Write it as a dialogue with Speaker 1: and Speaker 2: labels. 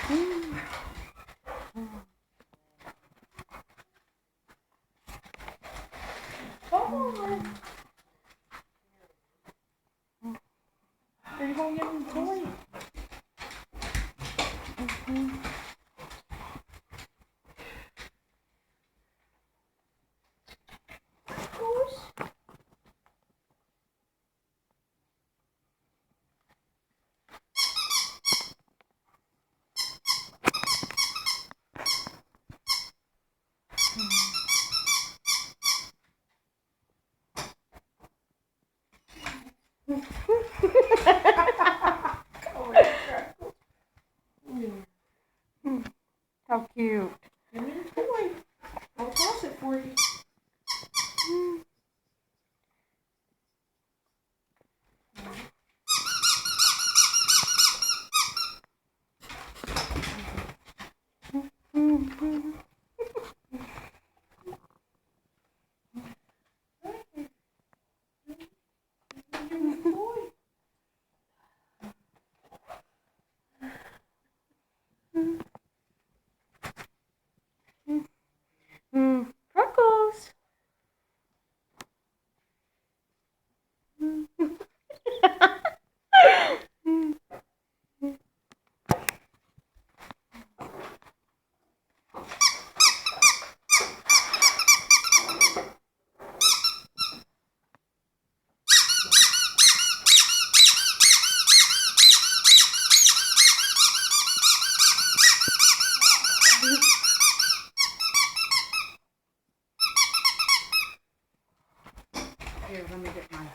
Speaker 1: Mm.
Speaker 2: Oh, are you going to get him a toy? Of course.
Speaker 1: How cute.
Speaker 2: Give me the toy. I'll toss it for you. Give me the toy.
Speaker 1: Freckles.
Speaker 2: Here, let me get mine.